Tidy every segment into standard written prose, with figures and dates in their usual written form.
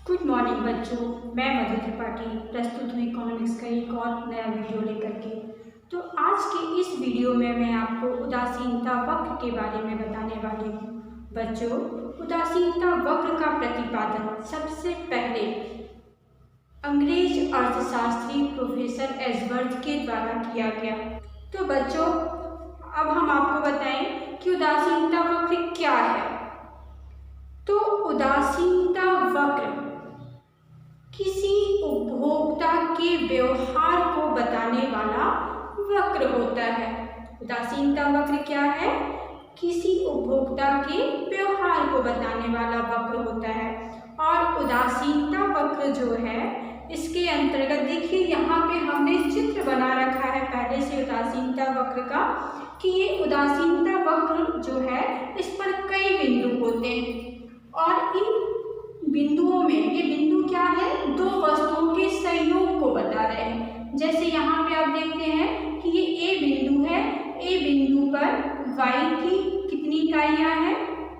Good morning बच्चों, मैं मधु त्रिपाठी प्रस्तुत हुई इकोनॉमिक्स का एक और नया वीडियो लेकर के। तो आज के इस वीडियो में मैं आपको उदासीनता वक्र के बारे में बताने वाली हूँ। बच्चों, उदासीनता वक्र का प्रतिपादन सबसे पहले अंग्रेज अर्थशास्त्री प्रोफेसर एजवर्थ के द्वारा किया गया। तो बच्चों, अब हम आपको बताएं कि उदासीनता वक्र क्या है। तो उदासीनता वक्र किसी उपभोक्ता के व्यवहार को बताने वाला वक्र होता है। उदासीनता वक्र क्या है? किसी उपभोक्ता के व्यवहार को बताने वाला वक्र होता है। और उदासीनता वक्र जो है, इसके अंतर्गत देखिए यहाँ पे हमने चित्र बना रखा है पहले से उदासीनता वक्र का, कि ये उदासीनता वक्र जो है इस पर कई बिंदु होते हैं और इन बिंदुओं में, ये बिंदु क्या है, दो वस्तुओं के संयोग को बता रहे हैं। जैसे यहाँ पे आप देखते हैं कि ये ए बिंदु है, ए बिंदु पर y की कितनी इकाइयाँ हैं,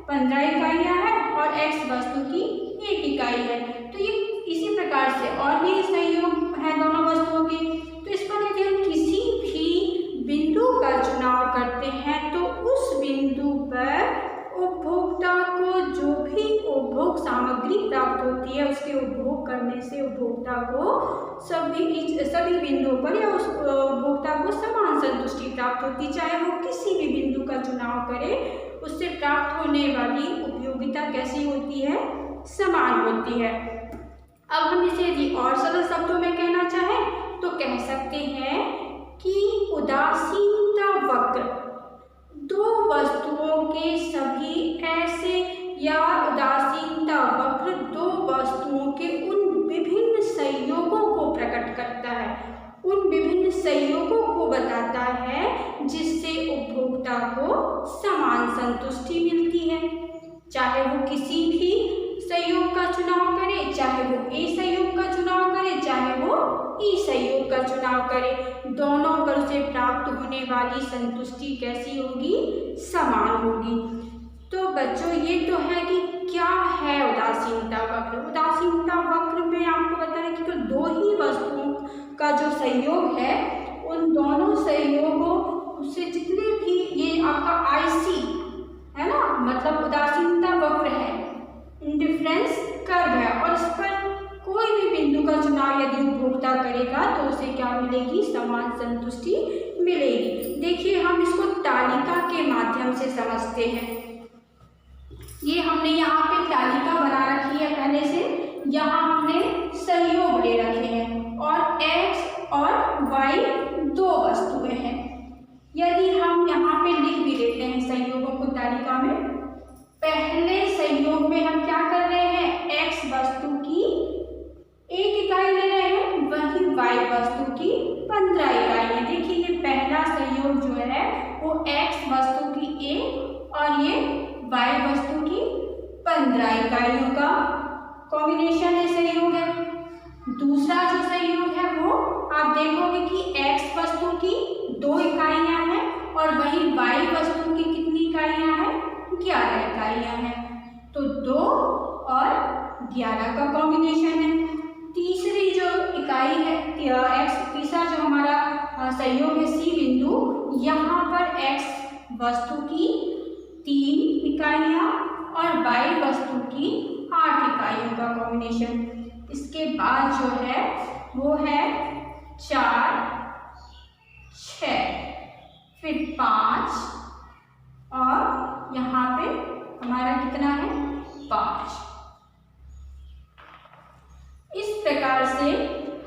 15 इकाइयाँ हैं और x वस्तु की 1 इकाई है। तो ये इसी प्रकार से और भी संयोग है दोनों वस्तुओं के। तो इस पर यदि हम किसी भी बिंदु का चुनाव करते हैं तो उस बिंदु पर उपभोक्ता को जो भी उपभोग सामग्री प्राप्त होती है, उसके उपभोग करने से उपभोक्ता को सभी बिंदुओं पर या उस उपभोक्ता को समान संतुष्टि प्राप्त होती है। चाहे वो किसी भी बिंदु का चुनाव करे, उससे प्राप्त होने वाली उपयोगिता कैसी होती है, समान होती है। अब हम इसे यदि और सरल शब्दों में कहना चाहें तो कह सकते हैं कि उदासीनता वक्र दो वस्तुओं के सभी ऐसे, या उदासीनता वक्र दो वस्तुओं के उन विभिन्न संयोगों को प्रकट करता है, उन विभिन्न संयोगों को बताता है जिससे उपभोक्ता को समान संतुष्टि मिलती है। चाहे वो किसी भी संयोग का चुनाव करे, चाहे वो ए संयोग का चुनाव करे, चाहे वो ई संयोग का चुनाव करे, दोनों पर उसे प्राप्त होने वाली संतुष्टि कैसी होगी, समान होगी। तो बच्चों, ये तो है कि क्या है उदासीनता वक्र। उदासीनता वक्र में आपको बताया कि तो दो ही वस्तुओं का जो संयोग है, उन दोनों संयोगों से जितने भी, ये आपका आईसी है ना, मतलब उदासीनता वक्र है, इंडिफरेंस कर्व है, और इस पर कोई भी बिंदु का चुनाव यदि उपभोक्ता करेगा तो उसे क्या मिलेगी, समान संतुष्टि मिलेगी। देखिए, हम इसको तालिका के माध्यम से समझते हैं। ये हमने यहाँ पे तालिका बना रखी है पहले से, यहाँ हमने संयोग ले रखे हैं और x और y दो वस्तुएं हैं। यदि हम यहाँ पे लिख भी देते हैं संयोगों को तालिका में, पहले संयोग में हम क्या कर रहे हैं, x वस्तु की 1 इकाई ले रहे हैं, वही y वस्तु की 15 इकाई है। देखिए, ये पहला संयोग जो है वो x वस्तु की 1 और ये y वस्तु की 15 इकाइयों का कॉम्बिनेशन है, संयोग है। दूसरा जो संयोग है वो आप देखोगे कि x वस्तु की 2 इकाइयां हैं और वही y वस्तु की कितनी इकाइयां हैं, 11 इकाइयां हैं। तो 2 और 11 का कॉम्बिनेशन है। तीसरी जो इकाई है तीसरा जो हमारा संयोग है सी बिंदु, यहाँ पर x वस्तु की 3 इकाइयाँ और y वस्तु की 8 इकाइयों का कॉम्बिनेशन। इसके बाद जो है वो है 4, 6, फिर 5 और यहाँ पे हमारा कितना है, 5। इस प्रकार से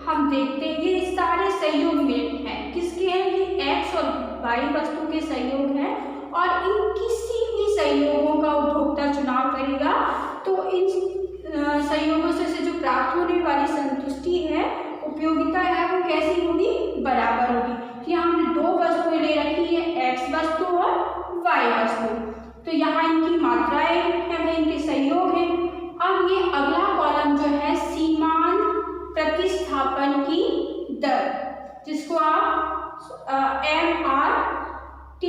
हम देखते हैं ये सारे संयोग में हैं, किसके हैं, ये x और y वस्तु के संयोग हैं। और इन किसी भी संयोगों का उपभोक्ता चुनाव करेगा तो इन संयोगों से जो प्राप्त होने वाली संतुष्टि है, उपयोगिता है, वो कैसी होगी, बराबर होगी। यहाँ हमने दो वस्तुएं ले रखी है, x वस्तु और y वस्तु, तो यहाँ इनकी मात्राएं हैं, वह इनके संयोग हैं। अब ये अगला कॉलम जो है सीमांत प्रतिस्थापन की दर, जिसको आप MRT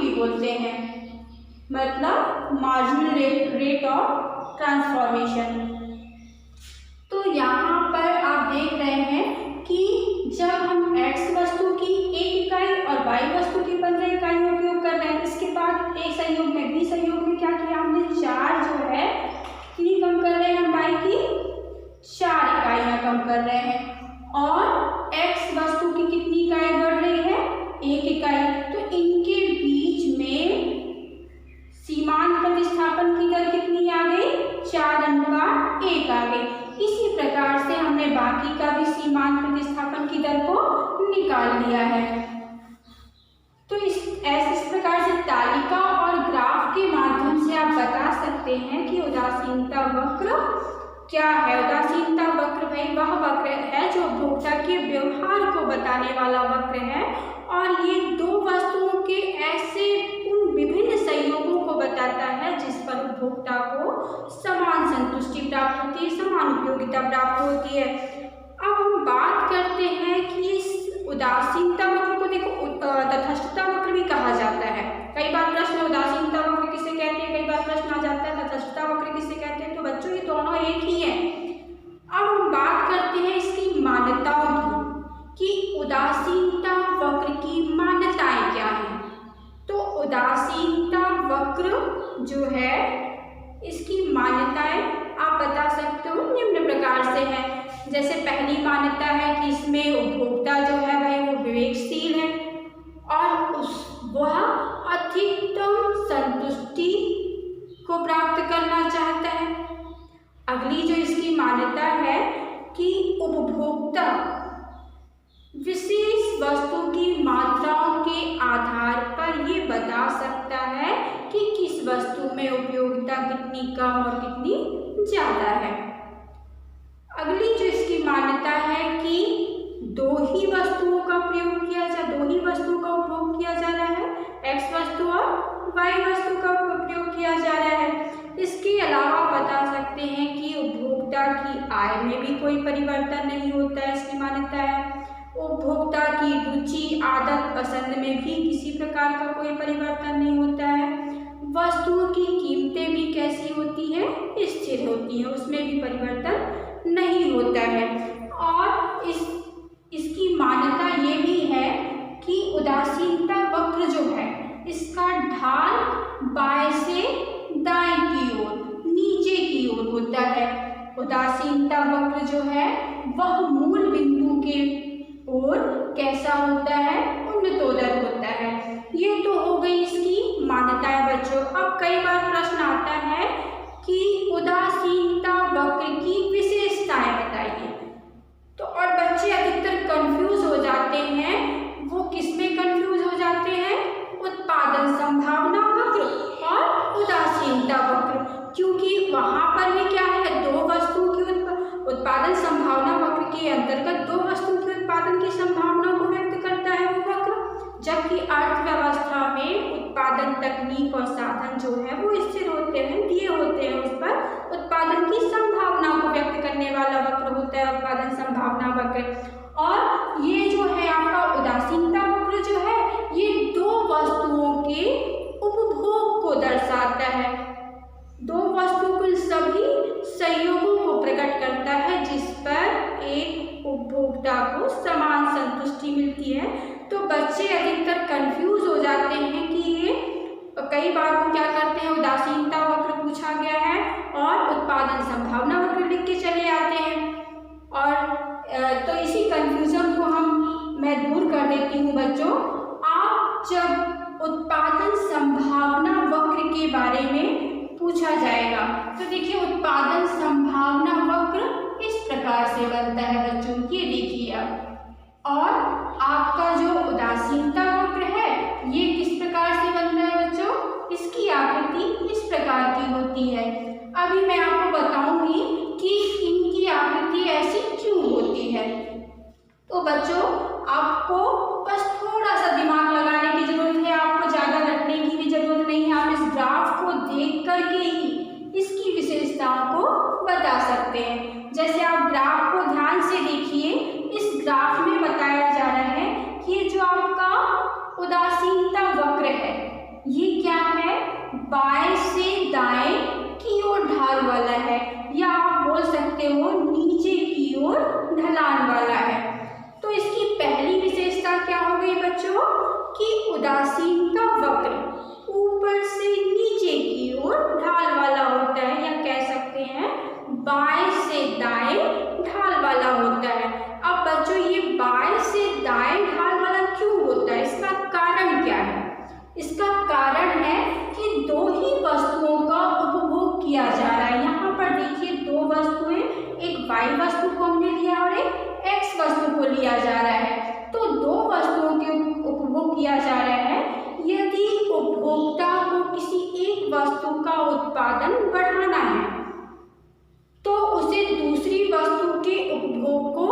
भी बोलते हैं, मतलब मार्जिनल रेट ऑफ ट्रांसफॉर्मेशन। तो यहाँ पर आप देख रहे हैं कि जब हम x वस्तु की 1 इकाई और y वस्तु की 15 इकाइयों उपयोग कर रहे हैं, इसके बाद एक संयोग में b संयोग में क्या किया हमने, 4 जो है कितनी कम कर रहे हैं हम, y की 4 इकाइयाँ कम कर रहे हैं और x वस्तु की कितनी इकाई बढ़ रही है, 1 इकाई। तो इनके बीच में सीमांत प्रतिस्थापन की दर कितनी आ गई, 4:1 आ गई। इसी प्रकार से हमने बाकी का भी सीमांत प्रतिस्थापन की दर को निकाल लिया है। तो इस प्रकार से तालिका और ग्राफ के माध्यम से आप बता सकते हैं कि उदासीनता वक्र क्या है। उदासीनता वक्र भाई वह वक्र है जो उपभोक्ता के व्यवहार को बताने वाला वक्र है और ये दो वस्तुओं के ऐसे उन विभिन्न संयोगों को बताता है जिस पर उपभोक्ता को समान संतुष्टि प्राप्त होती है, समान उपयोगिता प्राप्त होती है। अब हम बात करते हैं कि इस उदासीनता वक्र को देखो तटस्थता वक्र भी कहा जाता है। कई बार प्रश्न उदासीनता वक्र किसे कहते हैं, कई बार प्रश्न आ जाता है तटस्थता वक्र किसे कहते हैं। तो बच्चों ये दोनों एक ही है। अब हम बात करते हैं इसकी मान्यताओं की कि उदासीनता वक्र की मान्यताएं क्या हैं। तो उदासीनता वक्र जो है इसकी मान्यताएं आप बता सकते हो निम्न प्रकार से है। जैसे पहली मान्यता है कि इसमें उपभोक्ता जो है भाई वो विवेकशील है और वह अधिकतम संतुष्टि को प्राप्त करना चाहता है। अगली जो इसकी मान्यता है कि उपभोक्ता विशेष वस्तु की मात्राओं के आधार पर ये बता सकता है कि किस वस्तु में उपयोगिता कितनी कम और कितनी ज़्यादा है। अगली जो इसकी मान्यता है कि दो ही वस्तुओं का उपभोग किया जा रहा है, x वस्तु और y वस्तु का उपयोग किया जा रहा है। इसके अलावा बता सकते हैं कि उपभोक्ता की आय में भी कोई परिवर्तन नहीं होता है, इसकी मान्यता है। उपभोक्ता की रुचि, आदत, पसंद में भी किसी प्रकार का कोई परिवर्तन नहीं होता है। वस्तुओं की कीमतें भी कैसी होती हैं, स्थिर होती हैं, उसमें भी परिवर्तन नहीं होता है। और इसकी मान्यता ये भी है कि उदासीनता वक्र जो है इसका ढाल बाएं से दाएं की ओर, नीचे की ओर होता है। उदासीनता वक्र जो है वह मूल बिंदु के ओर कैसा होता है, उन्नतोदर होता है। ये तो हो गई इसकी मान्यताएं बच्चों। अब कई बार प्रश्न आता है कि उदासीनता वक्र की विशेषताएं बताइए। तो और बच्चे अधिकतर कंफ्यूज हो जाते हैं। वो किसमें कंफ्यूज हो जाते हैं, उत्पादन संभावना वक्र और उदासीनता वक्र, क्योंकि वहां पर भी क्या है, दो वस्तुओं की उत्पादन संभावना वक्र के अंतर्गत दो वस्तुओं की उत्पादन की संभावना को व्यक्त करता है वो वक्र, जबकि अर्थव्यवस्था में उत्पादन तकनीक और साधन जो है वो स्थिर होते हैं, दिए होते हैं। उस पर उत्पादन की संभावना को व्यक्त करने वाला वक्र होता है उत्पादन संभावना वक्र। और ये जो है आपका उदासीनता वक्र जो है ये दो वस्तुओं के उपभोग को दर्शाता है। दो वस्तुओं के सभी संयोगों को प्रकट करता है जिस पर एक उपभोक्ता को समान संतुष्टि मिलती है। तो बच्चे अधिकतर कंफ्यूज हो जाते हैं कि ये कई बार वो क्या करते हैं, उदासीनता वक्र पूछा गया है और उत्पादन संभावना वक्र लिख के चले आते हैं। और तो इसी कंफ्यूजन को मैं दूर कर देती हूँ बच्चों। आप जब उत्पादन संभावना वक्र के बारे में पूछा जाएगा तो देखिए उत्पादन संभावना वक्र इस प्रकार से बनता है बच्चों, ये देखिए आप। और आपका जो उदासीनता वक्र है ये किस प्रकार से बनता है बच्चों, इसकी आकृति इस प्रकार की होती है। अभी मैं आपको बताऊंगी कि इनकी आकृति ऐसी क्यों होती है। तो बच्चों आपको बस थोड़ा सा दिमाग लगाने की जरूरत है, आपको ज़्यादा रटने की भी जरूरत नहीं है। आप इस ग्राफ को देख करके ही इसकी विशेषताओं को बता सकते हैं। जैसे आप ग्राफ को ध्यान से देखिए, इस ग्राफ में बताया जा रहा है कि ये जो आपका उदासीनता वक्र है ये क्या है, उदासीनता वक्र ऊपर से नीचे की ओर ढाल वाला होता है, या कह सकते हैं बाएं से दाएं ढाल वाला होता है। अब बच्चों ये बाएं से दाएं ढाल वाला क्यों होता है, इसका कारण क्या है? इसका कारण है कि दो ही वस्तुओं का उपभोग किया जा रहा है। यहाँ पर देखिए दो वस्तुएं, एक y वस्तु को हमने लिया और एक x वस्तु को लिया जा रहा है। तो दो वस्तुओं के उपभोग किया जा रहा है। यदि उपभोक्ता को किसी एक वस्तु का उत्पादन बढ़ाना है तो उसे दूसरी वस्तु के उपभोग को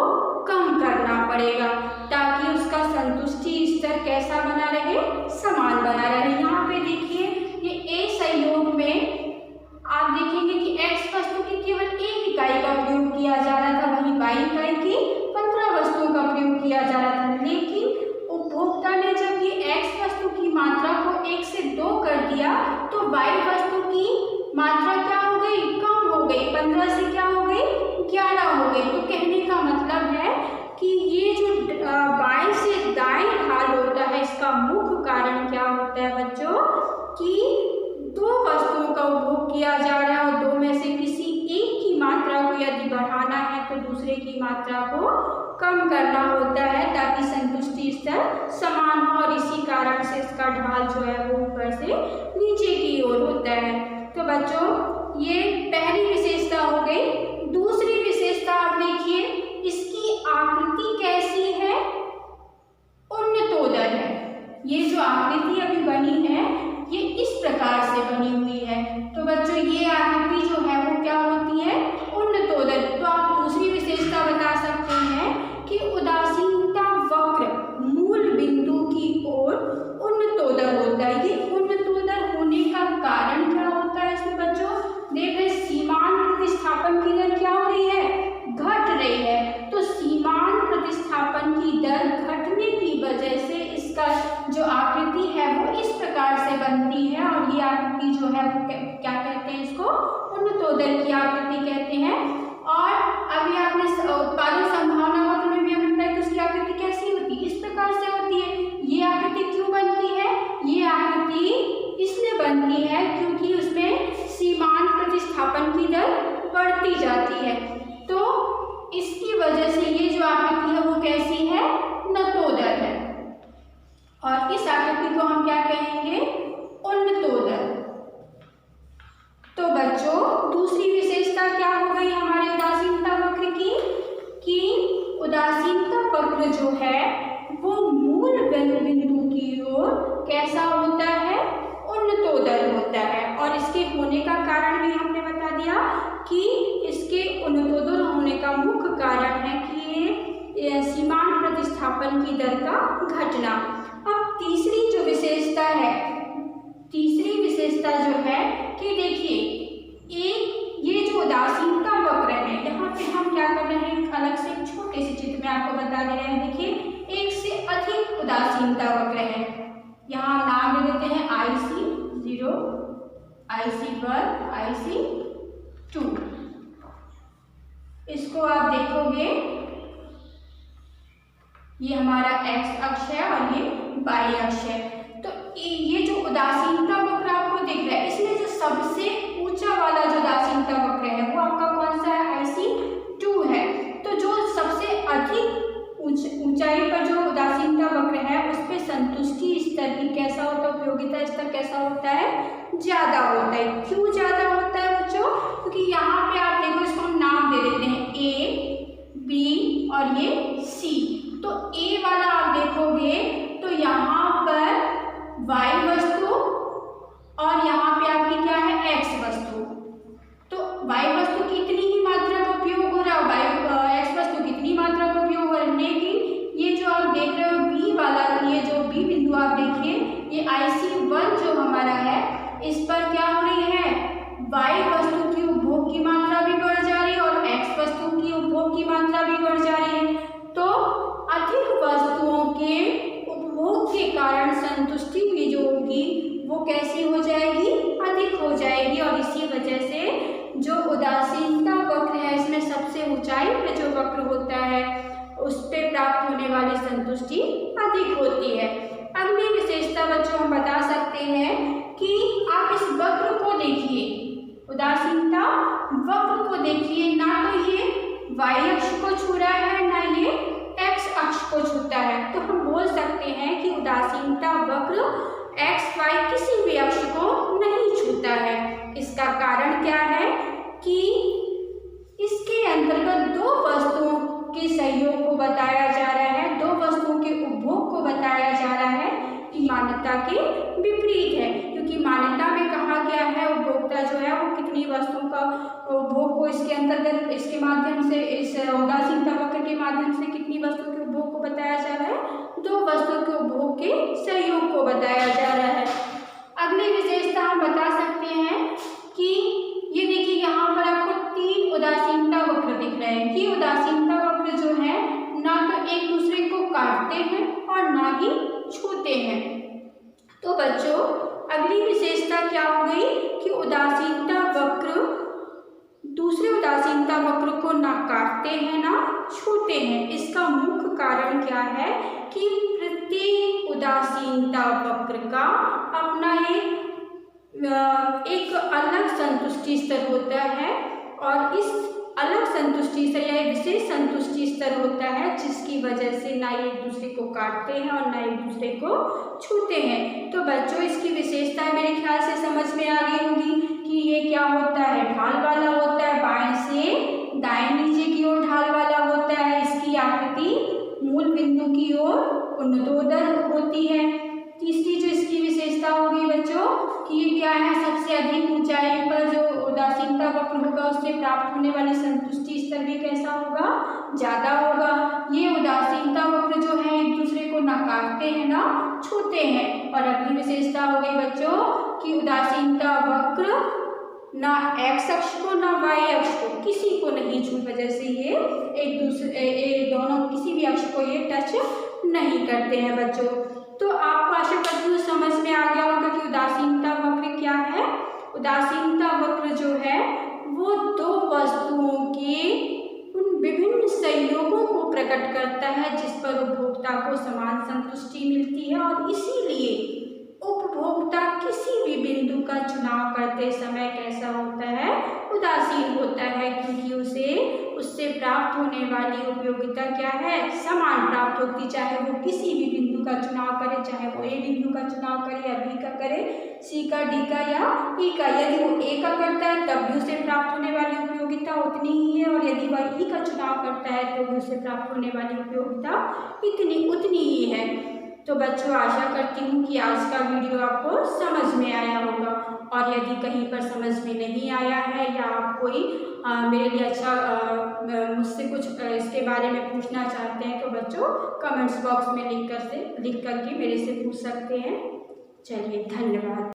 कम करना पड़ेगा, ताकि उसका संतुष्टि स्तर कैसा बना रहे, समान बना रहे। यहाँ पे देखिए ये A संयोग में आप देखेंगे कि x वस्तु की केवल एक इकाई का प्रयोग किया जा रहा था, वहीं y इकाई की 15 वस्तुओं का प्रयोग किया जा रहा था। लेकिन उपभोक्ता ने जब ये x वस्तु की मात्रा को 1 से 2 कर दिया तो y वस्तु की मात्रा क्या हो गई, कम हो गई, 15 से क्या हो गई, 11 हो गई। तो कहने का मतलब है कि ये जो बाएं से दाएं ढाल होता है, इसका मुख्य कारण क्या होता है बच्चों, कि दो वस्तुओं का उपभोग किया जा रहा है और दो में से किसी एक की मात्रा को यदि बढ़ाना है तो दूसरे की मात्रा को कम करना होता है, ताकि संतुष्टि स्तर समान हो। और इसी कारण से इसका ढाल जो है वो ऊपर से नीचे की ओर होता है। तो बच्चों ये पहली विशेषता हो गई। दूसरी विशेषता आप देखिए, इसकी आकृति कैसी है, उन्नतोदर है। ये जो आकृति अभी बनी है ये इस प्रकार से बनी हुई है। तो बच्चों ये आकृति जो है वो क्या होती है, उन्नतोदर। तो आप दूसरी विशेषता बता सकते हैं कि उदासीनता वक्र मूल बिंदु की ओर उन्नतोदर होता है। ये उन्नतोदर होने का कारण क्या होता है इसमें बच्चों, देख रहे सीमांत प्रतिस्थापन की दर क्या हो रही है, घट रही है। तो सीमांत प्रतिस्थापन की दर घटने की वजह से इसका जो आकृति है वो इस प्रकार से बनती है। और ये आकृति जो है वो क्या कहते हैं, इसको उन्नतोदर की आकृति कहते हैं। और अभी आपने उत्पादन संभावना वक्र में भी हमें बताया कि उसकी आकृति कैसी होती है, इस प्रकार से होती है। ये आकृति क्यों बनती है, ये आकृति इसलिए बनती है क्योंकि उसमें सीमांत प्रतिस्थापन की दर बढ़ती जाती है। तो इसकी वजह से ये जो आकृति है वो कैसी है, नतोदर है। और इस आकृति को हम क्या कहेंगे, उन्नतोदर। तो बच्चों दूसरी विशेषता क्या हो गई हमारे उदासीनता वक्र की, कि उदासीनता वक्र जो है वो मूल बिंदु की ओर कैसा होता है, उन्नतोदर होता है। और इसके होने का कारण भी हमने बता दिया कि इसके उन्नतोदर होने का मुख्य कारण है कि ये सीमांत प्रतिस्थापन की दर का घटना। अब तीसरी जो विशेषता है, तीसरी विशेषता जो है कि देखिए एक ये जो उदासीनता वक्र है, यहाँ पे हम क्या कर रहे हैं, अलग से एक छोटे से चित्र में आपको बता दे रहे हैं। देखिए एक से अधिक उदासीनता वक्र है, यहाँ नाम दे देते हैं IC0, IC1, IC2। इसको आप देखोगे ये हमारा x अक्ष है और ये y अक्ष है। तो ये जो उदासीनता वक्र आपको दिख रहा है, इसमें जो सबसे ऊंचा वाला जो उदासीनता वक्र है वो आपका कौन सा है, IC2 है। तो जो सबसे अधिक ऊंचाई पर जो उदासीनता वक्र है उस पे संतुष्टि स्तर भी कैसा होता है, उपयोगिता स्तर कैसा होता है, ज्यादा होता है। क्यों ज्यादा होता है बच्चों, क्योंकि यहाँ पे आप देखो इसको हम नाम दे देते हैं A, B और ये C। तो A वाला आप देखोगे तो यहाँ पर Y वस्तु और यहाँ पे आपकी क्या है, X वस्तु। तो Y वस्तु की इतनी ही मात्रा का उपयोग हो रहा है, X वस्तु की इतनी मात्रा का उपयोग हो रहा है। लेकिन ये जो आप देख रहे हो B वाला, ये जो B बिंदु आप देखिए, ये IC1 जो हमारा है इस पर क्या हो रही है, Y वस्तु की उपभोग की मात्रा भी बढ़ जा रही है और X वस्तु की उपभोग की मात्रा भी बढ़ जा रही है। तो अधिक वस्तुओं के उपभोग के कारण संतुष्टि भी जो होगी वो कैसी हो जाएगी, अधिक हो जाएगी। और इसी वजह से जो उदासीनता वक्र है इसमें सबसे ऊंचाई पे जो वक्र होता है उस पे प्राप्त होने वाली संतुष्टि अधिक होती है। अगली विशेषता विशेषता बच्चों हम बता सकते हैं कि आप इस वक्र को देखिए, उदासीनता वक्र को देखिए, ना तो ये y अक्ष को छू रहा है ना ये x अक्ष को छूता है। तो हम बोल सकते हैं कि उदासीनता वक्र x y किसी भी अक्ष को नहीं छूता है। इसका कारण क्या है कि इसके अंतर्गत दो वस्तुओं के सहयोग को बताया जा रहा है, दो वस्तुओं के उपभोग को बताया जा रहा है। मान्यता के विपरीत है, क्योंकि मान्यता में कहा गया है उपभोक्ता जो है वो कितनी वस्तुओं का उपभोग को इसके अंतर्गत इसके माध्यम से, इस उदासीनता वक्र के माध्यम से कितनी वस्तुओं के उपभोग को बताया जा रहा है, दो वस्तुओं के उपभोग के सहयोग को बताया जा रहा है। अगली विशेषता हम बता सकते हैं कि ये देखिए यहाँ पर आपको 3 उदासीनता वक्र दिख रहे हैं। ये उदासीनता वक्र जो है ना तो एक दूसरे को काटते हैं और ना ही छूते हैं। तो बच्चों अगली विशेषता क्या हो गई कि उदासीनता वक्र दूसरे उदासीनता वक्र को ना काटते हैं ना छूते हैं। इसका मुख्य कारण क्या है कि प्रत्येक उदासीनता वक्र का अपना एक अलग संतुष्टि स्तर होता है और इस अलग संतुष्टि स्तर या विशेष संतुष्टि स्तर होता है, जिसकी वजह से ना एक दूसरे को काटते हैं और ना एक दूसरे को छूते हैं। तो बच्चों इसकी विशेषता मेरे ख्याल से समझ में आ गई होगी कि ये क्या होता है, ढाल वाला होता है, बाएं से दाएं नीचे की ओर ढाल वाला होता है। इसकी आकृति मूल बिंदु की ओर उन्नतोदर होती है। तीसरी जो इसकी विशेषता होगी बच्चों कि ये क्या है, सबसे अधिक ऊंचाई पर जो उदासीनता वक्र होगा उससे प्राप्त होने वाली संतुष्टि स्तर भी कैसा होगा, ज़्यादा होगा। ये उदासीनता वक्र जो है एक दूसरे को ना काटते हैं ना छूते हैं। और अगली विशेषता हो गई बच्चों कि उदासीनता वक्र ना x अक्ष को ना y अक्ष को किसी को नहीं छू, वजह से ये एक दूसरे दोनों किसी भी अक्ष को ये टच नहीं करते हैं बच्चों। तो आपको आशा करती हूँ समझ में आ गया होगा कि उदासीनता वक्र क्या है। उदासीनता वक्र जो है वो दो वस्तुओं के उन विभिन्न संयोगों को प्रकट करता है जिस पर उपभोक्ता को समान संतुष्टि मिलती है, और इसीलिए उपभोक्ता किसी भी बिंदु का चुनाव करते समय कैसा होता है, उदासीन होता है, क्योंकि उससे प्राप्त होने वाली उपयोगिता क्या है, समान प्राप्त होती। चाहे वो किसी भी बिंदु का चुनाव करे, चाहे वो ए बिंदु का चुनाव करे या बी का करे, सी का, डी का या ई का। यदि वो ए का करता है तब भी उसे प्राप्त होने वाली उपयोगिता उतनी ही है, और यदि वह ई का चुनाव करता है तो भी उसे प्राप्त होने वाली उपयोगिता उतनी ही है। तो बच्चों आशा करती हूँ कि आज का वीडियो आपको समझ में आया होगा, और यदि कहीं पर समझ में नहीं आया है या आप कोई मेरे लिए मुझसे कुछ इसके बारे में पूछना चाहते हैं तो बच्चों कमेंट्स बॉक्स में लिख करके मेरे से पूछ सकते हैं। चलिए धन्यवाद।